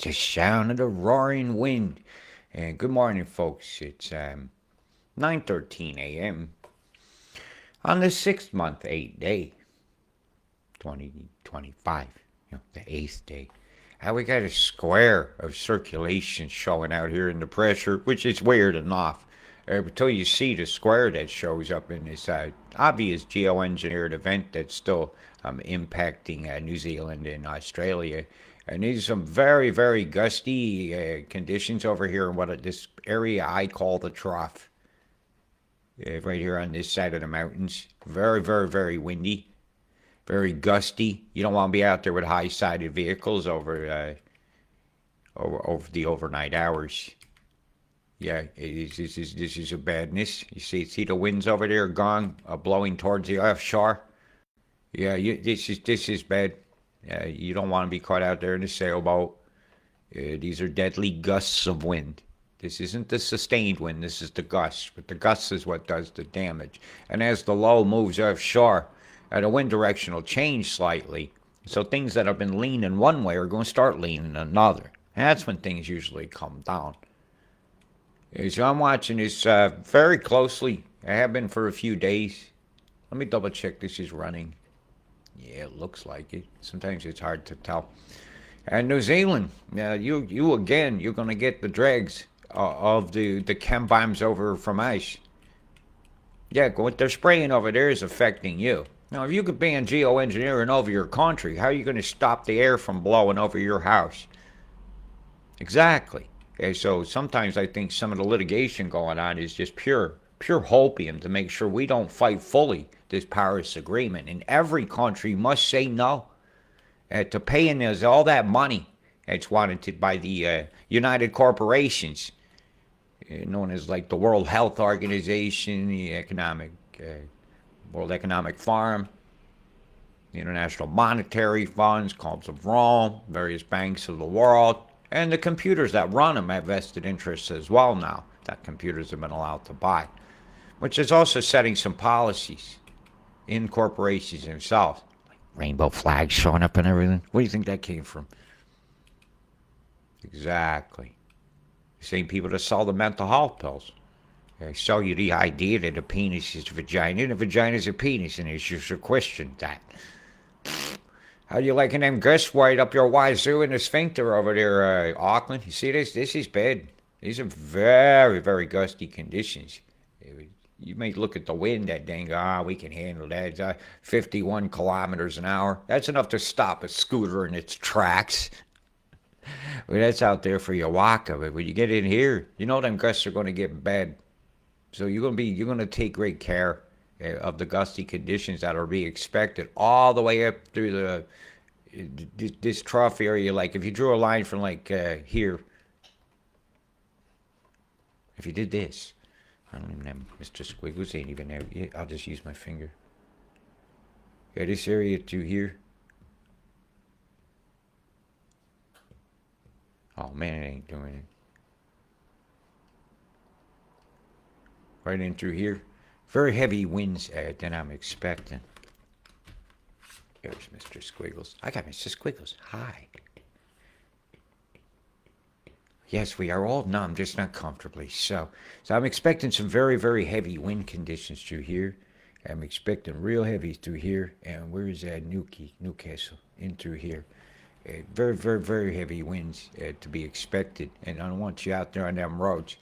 the sound of the roaring wind. And good morning, folks. It's 9:13 a.m. on the 6th month, 8th day, 2025. The 8th day. We got a square of circulation showing out here in the pressure, which is weird enough. Until you see the square that shows up in this obvious geoengineered event that's still impacting New Zealand and Australia. And these are some very, very gusty conditions over here in this area I call the Trough. Right here on this side of the mountains. Very, very, very windy. Very gusty. You don't want to be out there with high-sided vehicles over the overnight hours. Yeah, this is a badness. You see the winds over there gone, blowing towards the offshore. Yeah, this is bad. You don't want to be caught out there in a sailboat. These are deadly gusts of wind. This isn't the sustained wind. This is the gust. But the gust is what does the damage. And as the low moves offshore, the wind direction will change slightly. So things that have been leaning one way are going to start leaning another. And that's when things usually come down. So I'm watching this very closely. I have been for a few days. Let me double check this is running. Yeah, it looks like it. Sometimes it's hard to tell. And New Zealand, you again, you're going to get the dregs of the chem bombs over from ice. Yeah, what they're spraying over there is affecting you. Now, if you could ban geoengineering over your country, how are you going to stop the air from blowing over your house? Exactly. Okay, so sometimes I think some of the litigation going on is just pure hopium to make sure we don't fight fully this Paris Agreement. And every country must say no to paying us all that money that's wanted by the United Corporations, known as like the World Health Organization, the World Economic Forum, the International Monetary Funds, Clubs of Rome, various banks of the world, and the computers that run them have vested interests as well now that computers have been allowed to buy, which is also setting some policies in corporations themselves. Like rainbow flags showing up and everything. Where do you think that came from? Exactly. The same people that sell the mental health pills. They sell you the idea that a penis is a vagina and a vagina is a penis, and it's just a question that. How do you liking them gusts right up your wazoo in the sphincter over there, Auckland? You see this? This is bad. These are very, very gusty conditions. You may look at the wind that day and go, we can handle that. It's 51 kilometers an hour. That's enough to stop a scooter in its tracks. Well, that's out there for your waka. But when you get in here, you know them gusts are going to get bad. So you're going to take great care of the gusty conditions that are being expected all the way up through this trough area. Like if you drew a line from like here, if you did this, I don't even have Mr. Squiggles ain't even there. Yeah, I'll just use my finger. Yeah, this area to here. Oh man, it ain't doing it. Right in through here. Very heavy winds that I'm expecting. There's Mr. Squiggles. I got Mr. Squiggles. Hi. Yes, we are all numb, just not comfortably. So I'm expecting some very, very heavy wind conditions through here. I'm expecting real heavy through here. And where is that? Newcastle. In through here. Very, very, very heavy winds to be expected. And I don't want you out there on them roads.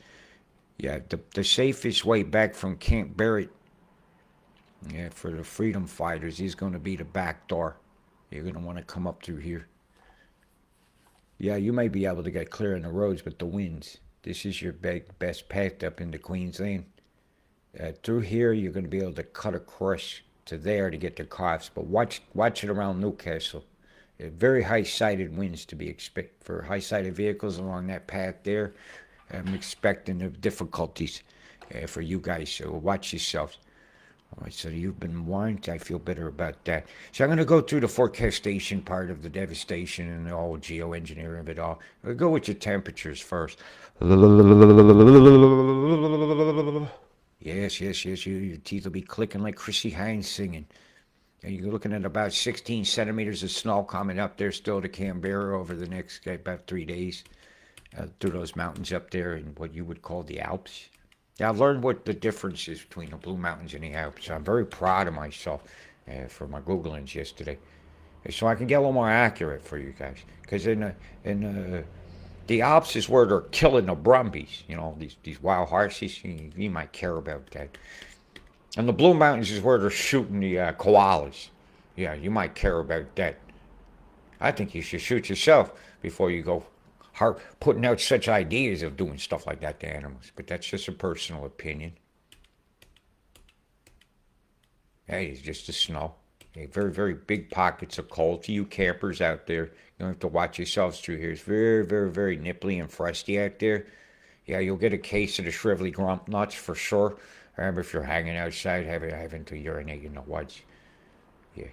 Yeah, the safest way back from Camp Barrett, for the freedom fighters is going to be the back door. You're going to want to come up through here. Yeah, you may be able to get clear on the roads, but the winds. This is your best path up into Queensland. Through here, you're going to be able to cut across to there to get the Crofts, but watch it around Newcastle. Very high-sided winds to be expected for high-sided vehicles along that path there. I'm expecting the difficulties for you guys, so watch yourselves. All right, so you've been warned. I feel better about that. So I'm going to go through the forecastation part of the devastation and the whole geoengineering of it all. We'll go with your temperatures first. Yes, your teeth will be clicking like Chrissy Hines singing. You're looking at about 16 centimeters of snow coming up there still to Canberra over the next about 3 days through those mountains up there in what you would call the Alps. Yeah, I've learned what the difference is between the Blue Mountains and the Alps. I'm very proud of myself for my Googlings yesterday, so I can get a little more accurate for you guys. Because in the Alps is where they're killing the brumbies, these wild horses. You might care about that. And the Blue Mountains is where they're shooting the koalas. Yeah, you might care about that. I think you should shoot yourself before you go putting out such ideas of doing stuff like that to animals. But that's just a personal opinion. Hey, it's just the snow. Hey, very, very big pockets of cold. To you campers out there, you don't have to watch yourselves through here. It's very, very, very nipply and frosty out there. Yeah, you'll get a case of the shrivelly grump nuts for sure. Remember, if you're hanging outside, having to urinate in the woods. Yeah,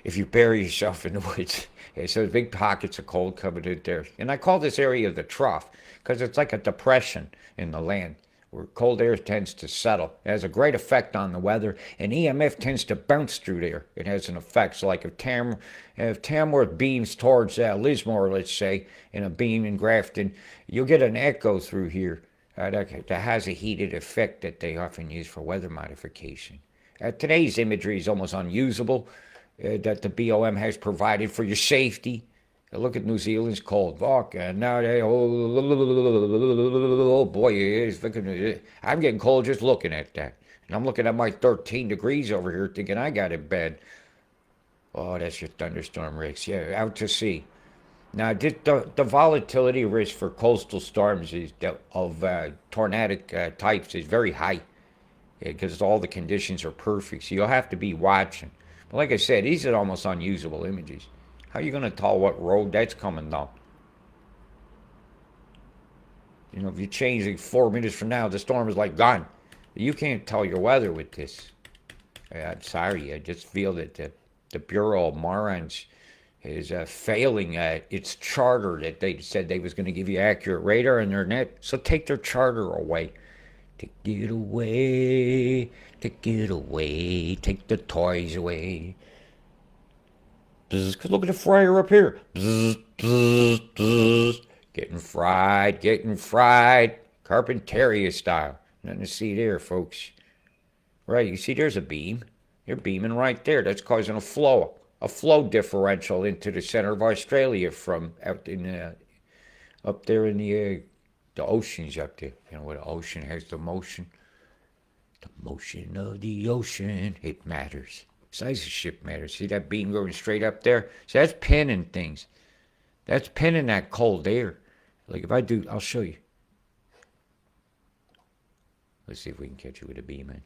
if you bury yourself in the woods. Yeah, so there's big pockets of cold covered in there. And I call this area the Trough because it's like a depression in the land where cold air tends to settle. It has a great effect on the weather, and EMF tends to bounce through there. It has an effect. So like if Tamworth beams towards Lismore, let's say, in a beam in Grafton, you'll get an echo through here. That has a heated effect that they often use for weather modification. Today's imagery is almost unusable that the BOM has provided for your safety. Look at New Zealand's cold. Fuck, and now oh boy, I'm getting cold just looking at that. And I'm looking at my 13 degrees over here thinking I got it bad. Oh, that's your thunderstorm risk. Yeah, out to sea. Now, the volatility risk for coastal storms of tornadic types is very high because all the conditions are perfect. So you'll have to be watching. But like I said, these are almost unusable images. How are you going to tell what road that's coming down? If you change like 4 minutes from now, the storm is like gone. You can't tell your weather with this. I'm sorry. I just feel that the Bureau of Morons is failing at its charter that they said they was going to give you accurate radar in their net. So take their charter away. Take it away. Take it away. Take the toys away. Bzz, look at the fryer up here. Bzz, bzz, bzz. Getting fried. Getting fried. Carpinteria style. Nothing to see there, folks. Right, you see there's a beam. You're beaming right there. That's causing a flow differential into the center of Australia from out in up there in the oceans up there. Where the ocean has the motion. The motion of the ocean, it matters. Size of ship matters. See that beam going straight up there? So that's pinning things. That's pinning that cold air. Like if I do, I'll show you. Let's see if we can catch it with a beam in.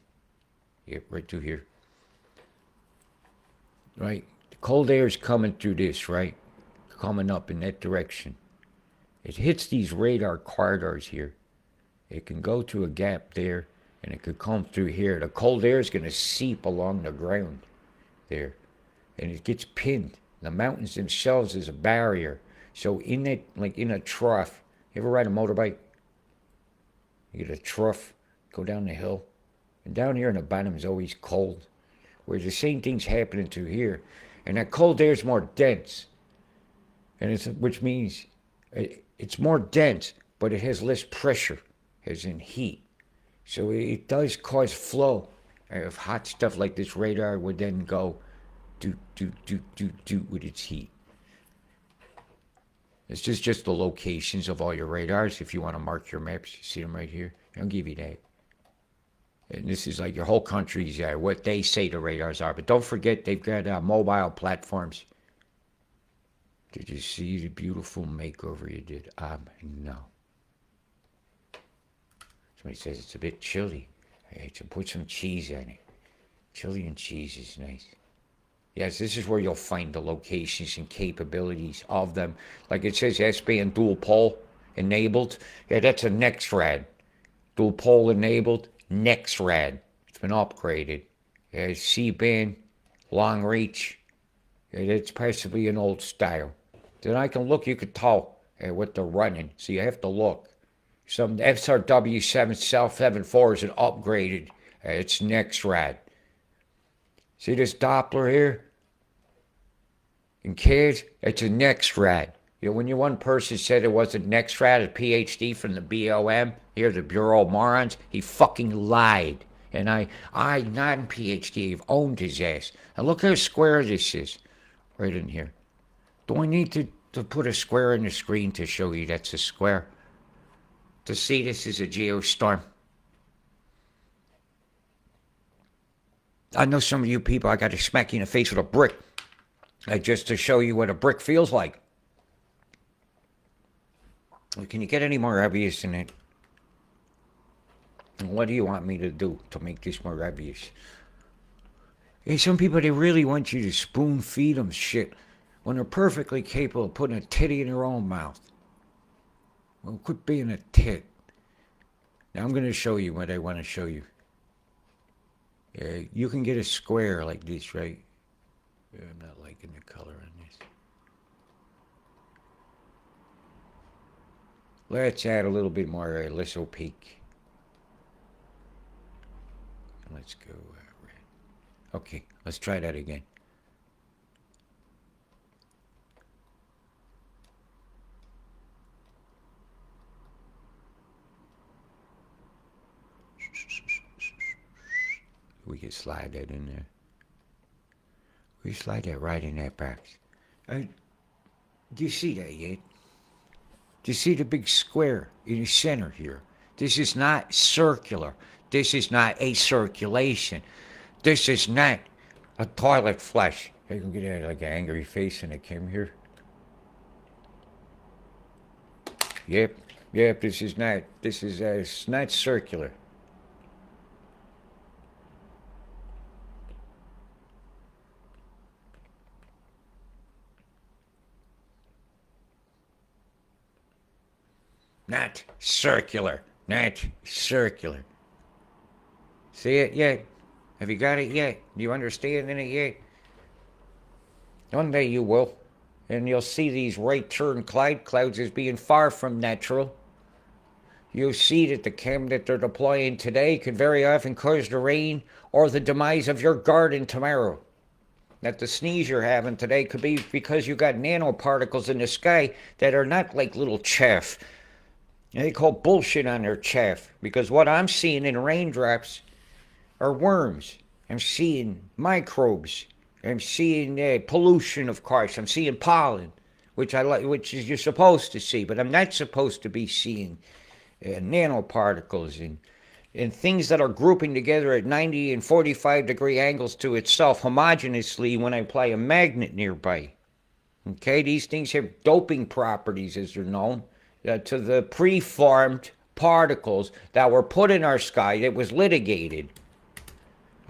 Yep, right through here. Right? The cold air is coming through this, right? Coming up in that direction. It hits these radar corridors here. It can go through a gap there, and it could come through here. The cold air is going to seep along the ground there, and it gets pinned. The mountains themselves is a barrier. So in that, like in a trough, you ever ride a motorbike? You get a trough, go down the hill, and down here in the bottom is always cold. Whereas the same thing's happening through here, and that cold air is more dense, and which means it's more dense, but it has less pressure, as in heat. So it does cause flow of hot stuff like this radar would then go do with its heat. This is just the locations of all your radars. If you want to mark your maps, you see them right here. I'll give you that. And this is like your whole country's what they say the radars are. But don't forget, they've got mobile platforms. Did you see the beautiful makeover you did? No. Somebody says it's a bit chilly. I had to put some cheese on it. Chili and cheese is nice. Yes, this is where you'll find the locations and capabilities of them. Like it says S-band dual pole enabled. Yeah, that's a NextRad. Dual pole enabled, NextRad. It's been upgraded. Yeah, C-band, long reach. Yeah, that's possibly an old style. Then I can look, you could tell what they're running. So you have to look. Some SRW7 South 74 is an upgraded. It's NextRad. See this Doppler here? And kids, it's a NextRad. You know, when you one person said it wasn't NextRad, a PhD from the BOM, here the Bureau of Morons, he fucking lied. And I not in PhD, have owned his ass. And look how square this is. Right in here. Do I need to put a square in the screen to show you that's a square? To see this is a geostorm. I know some of you people, I got to smack you in the face with a brick. Just to show you what a brick feels like. Can you get any more obvious than it? What do you want me to do to make this more obvious? Hey, some people, they really want you to spoon feed them shit when they're perfectly capable of putting a titty in their own mouth. Well, quit being a tit. Now I'm going to show you what I want to show you. You can get a square like this, right? I'm not liking the color on this. Let's add a little bit more less opaque. Let's go red. Okay, let's try that again. We can slide that in there. We slide that right in that box. Do you see that yet? Do you see the big square in the center here? This is not circular. This is not a circulation. This is not a toilet flush. I can get out like an angry face in the camera here. Yep, this is it's not circular. Not circular. Not circular. See it yet? Have you got it yet? Do you understand it yet? One day you will. And you'll see these right turn clouds as being far from natural. You'll see that the chem that they're deploying today could very often cause the rain or the demise of your garden tomorrow. That the sneeze you're having today could be because you got nanoparticles in the sky that are not like little chaff. They call bullshit on their chaff, because what I'm seeing in raindrops are worms. I'm seeing microbes. I'm seeing pollution, of course. I'm seeing pollen, which is you're supposed to see, but I'm not supposed to be seeing nanoparticles and things that are grouping together at 90 and 45 degree angles to itself homogeneously when I apply a magnet nearby. Okay, these things have doping properties, as they're known. To the preformed particles that were put in our sky that was litigated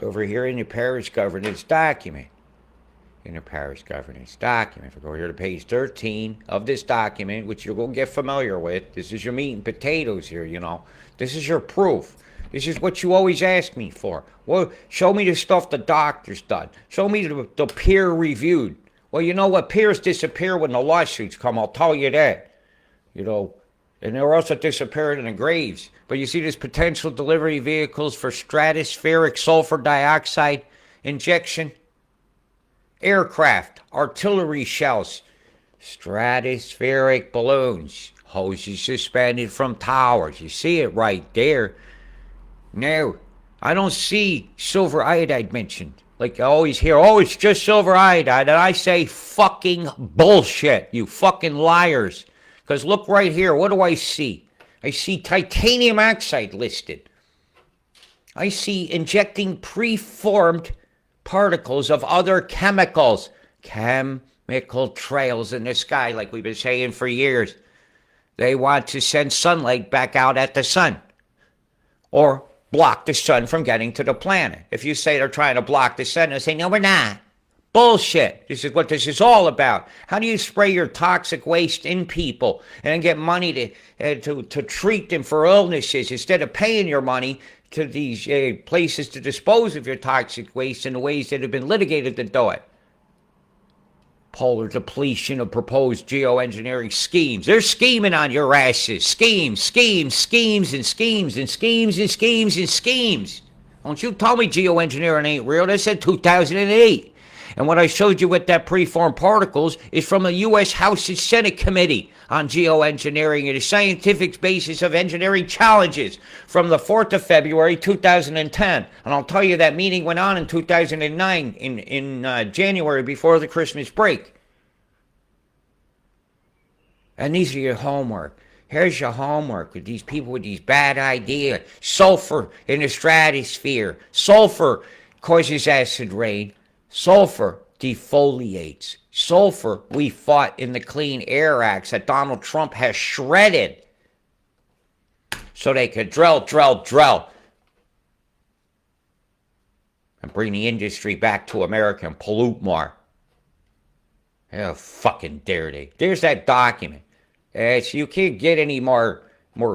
over here in the Paris governance document. In the Paris governance document. If we go here to page 13 of this document, which you're going to get familiar with, this is your meat and potatoes here, you know. This is your proof. This is what you always ask me for. Well, show me the stuff the doctor's done. Show me the peer-reviewed. Well, you know what? Peers disappear when the lawsuits come, I'll tell you that. You know, and they're also disappearing in the graves. But you see this potential delivery vehicles for stratospheric sulfur dioxide injection, aircraft, artillery shells, stratospheric balloons, hoses suspended from towers. You see it right there. Now, I don't see silver iodide mentioned. Like I always hear, oh, it's just silver iodide. And I say fucking bullshit, you fucking liars. Because look right here, what do I see? I see titanium oxide listed. I see injecting preformed particles of other chemicals. Chemical trails in the sky, like we've been saying for years. They want to send sunlight back out at the sun. Or block the sun from getting to the planet. If you say they're trying to block the sun, they say, no, we're not. Bullshit. This is what this is all about. How do you spray your toxic waste in people and get money to treat them for illnesses instead of paying your money to these places to dispose of your toxic waste in the ways that have been litigated to do it? Polar depletion of proposed geoengineering schemes. They're scheming on your asses. Schemes, and schemes, and schemes, and schemes, and schemes, and schemes. Don't you tell me geoengineering ain't real. They said 2008. And what I showed you with that preformed particles is from the U.S. House and Senate Committee on Geoengineering and the Scientific Basis of Engineering Challenges from the 4th of February 2010. And I'll tell you that meeting went on in 2009 in January before the Christmas break. And these are your homework. Here's your homework with these people with these bad ideas. Sulfur in the stratosphere. Sulfur causes acid rain. Sulfur defoliates. Sulfur we fought in the Clean Air Acts that Donald Trump has shredded so they could drill, and bring the industry back to America and pollute more. How fucking dare they? There's that document. You can't get any more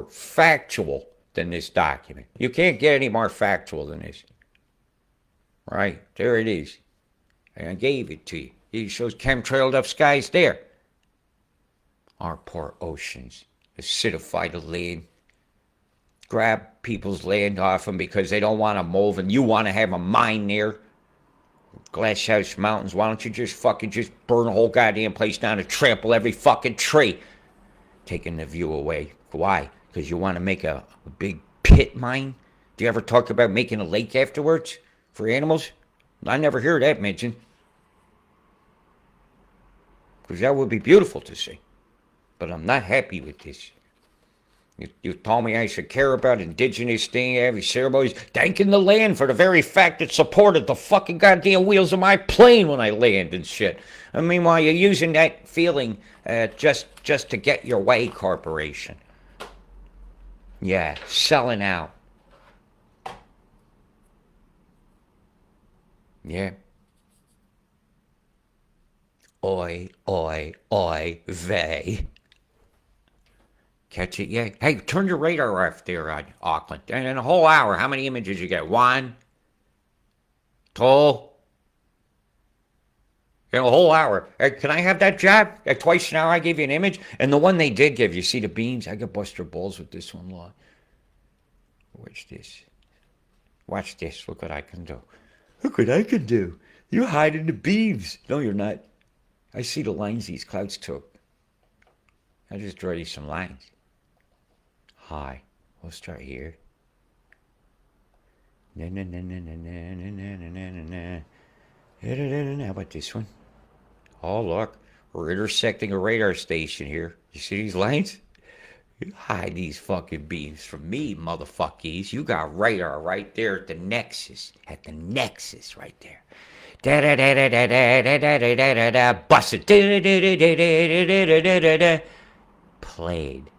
factual than this document. You can't get any more factual than this. Right? There it is. And I gave it to you. It shows chemtrailed up skies there. Our poor oceans. Acidify the land. Grab people's land off them because they don't want to move and you want to have a mine there. Glasshouse Mountains. Why don't you just burn the whole goddamn place down and trample every fucking tree? Taking the view away. Why? Because you want to make a big pit mine? Do you ever talk about making a lake afterwards for animals? I never hear that mentioned. Because that would be beautiful to see. But I'm not happy with this. You told me I should care about indigenous thing, having ceremonies, thanking the land for the very fact it supported the fucking goddamn wheels of my plane when I land and shit. I mean, while you're using that feeling just to get your way, corporation. Yeah, selling out. Yeah. Oi, vey. Catch it, yeah. Hey, turn your radar off there on Auckland. And in a whole hour, how many images you get? 1, 2. In a whole hour. Hey, can I have that job? Twice an hour I gave you an image? And the one they did give you, see the beams? I could bust their balls with this one, Lord. Watch this. Watch this. Look what I can do. Look what I can do. You're hiding the beams. No, you're not. I see the lines these clouds took. I just draw you some lines. Hi. We'll start here. How about this one? Oh, look. We're intersecting a radar station here. You see these lines? You hide these fucking beams from me, motherfuckers. You got radar right there at the nexus. At the nexus right there. Bust it. Played.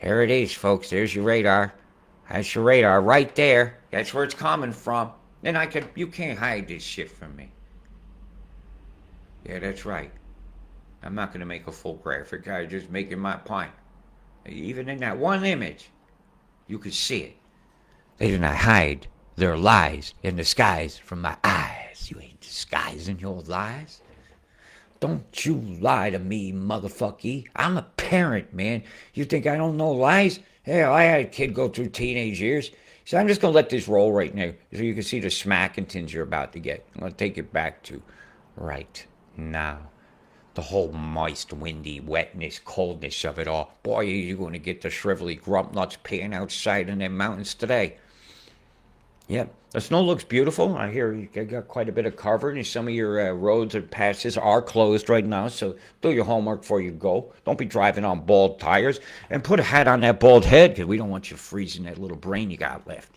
Here it is, folks. There's your radar. That's your radar right there. That's where it's coming from. And you can't hide this shit from me. Yeah, that's right. I'm not going to make a full graphic. I'm just making my point. Even in that one image, you could see it. They did not hide their lies in disguise from my eyes. You ain't disguising your lies. Don't you lie to me, motherfucker. I'm a parent, man. You think I don't know lies? Hell, I had a kid go through teenage years. So I'm just going to let this roll right now so you can see the smackingtons you're about to get. I'm going to take it back to right now. The whole moist, windy, wetness, coldness of it all. Boy, are you going to get the shrivelly grump nuts paying outside in them mountains today. Yep. The snow looks beautiful. I hear you got quite a bit of cover, and some of your roads and passes are closed right now, so do your homework before you go. Don't be driving on bald tires, and put a hat on that bald head, because we don't want you freezing that little brain you got left.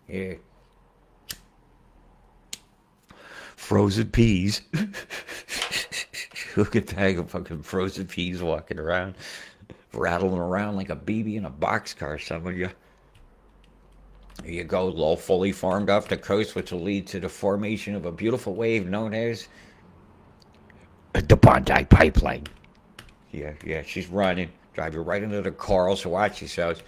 Yeah. Frozen peas. Look at that fucking frozen peas walking around, rattling around like a baby in a boxcar, some of you. There you go, low, fully formed off the coast, which will lead to the formation of a beautiful wave known as the Bondi Pipeline. Yeah, she's running. Drive you right into the coral, so watch yourselves.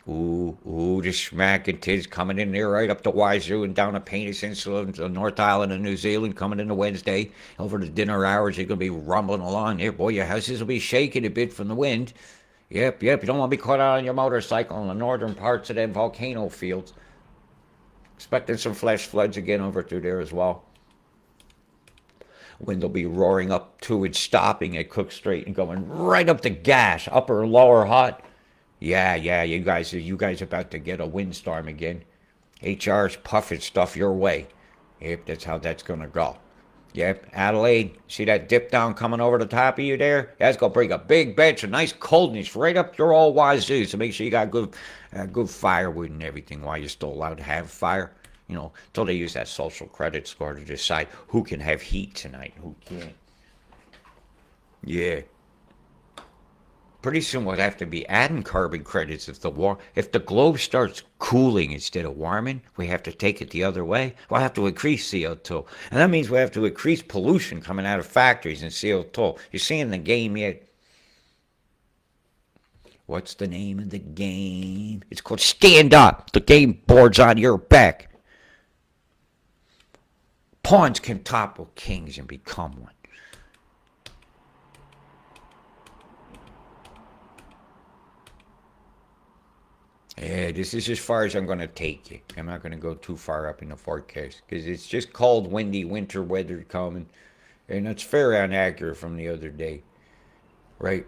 Ooh, the smacking tids coming in there right up the Wazoo and down the Penis Insula, the North Island of New Zealand, coming into Wednesday. Over the dinner hours, you're going to be rumbling along there. Boy, your houses will be shaking a bit from the wind. Yep, yep. You don't want to be caught out on your motorcycle in the northern parts of them volcano fields. Expecting some flash floods again over through there as well. Wind will be roaring up to it, stopping at Cook Strait and going right up to Gash, upper lower hot. Yeah, yeah, you guys about to get a windstorm again. HR's puffing stuff your way. Yep, that's how that's gonna go. Yep, Adelaide, see that dip down coming over the top of you there? That's gonna bring a big batch of nice coldness right up your old wazoo. So make sure you got good firewood and everything while you're still allowed to have fire. Until they use that social credit score to decide who can have heat tonight and who can't. Yeah. Pretty soon we'll have to be adding carbon credits if the globe starts cooling instead of warming. We have to take it the other way. We'll have to increase CO2, and that means we have to increase pollution coming out of factories and CO2. You seeing the game yet? What's the name of the game? It's called Stand Up. The game board's on your back. Pawns can topple kings and become one. Yeah, this is as far as I'm going to take you. I'm not going to go too far up in the forecast because it's just cold, windy winter weather coming. And it's very inaccurate from the other day, right?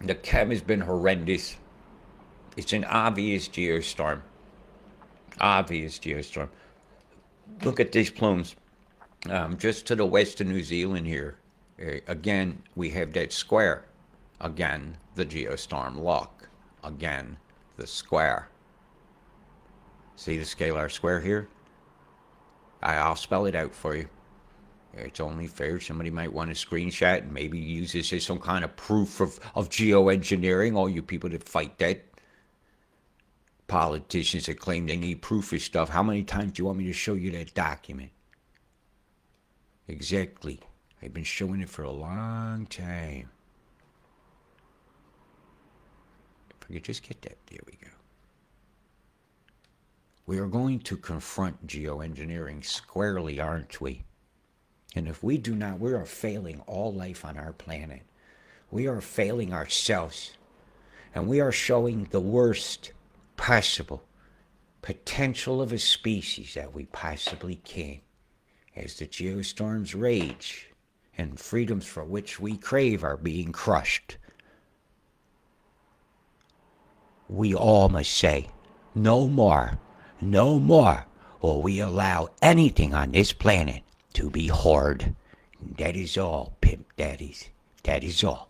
The chem has been horrendous. It's an obvious geostorm. Obvious geostorm. Look at these plumes. Just to the west of New Zealand here. Again, we have that square. Again, the geostorm lock. Again, the square. See the scalar square here? I'll spell it out for you. It's only fair. Somebody might want to screenshot and maybe use this as some kind of proof of geoengineering. All you people that fight that. Politicians that claim they need proof of stuff. How many times do you want me to show you that document? Exactly. I've been showing it for a long time. If I could just get that. There we go. We are going to confront geoengineering squarely, aren't we? And if we do not, we are failing all life on our planet. We are failing ourselves. And we are showing the worst possible potential of a species that we possibly can. As the geostorms rage and freedoms for which we crave are being crushed. We all must say, no more, no more will we allow anything on this planet to be hoard. That is all, pimp daddies. That is all.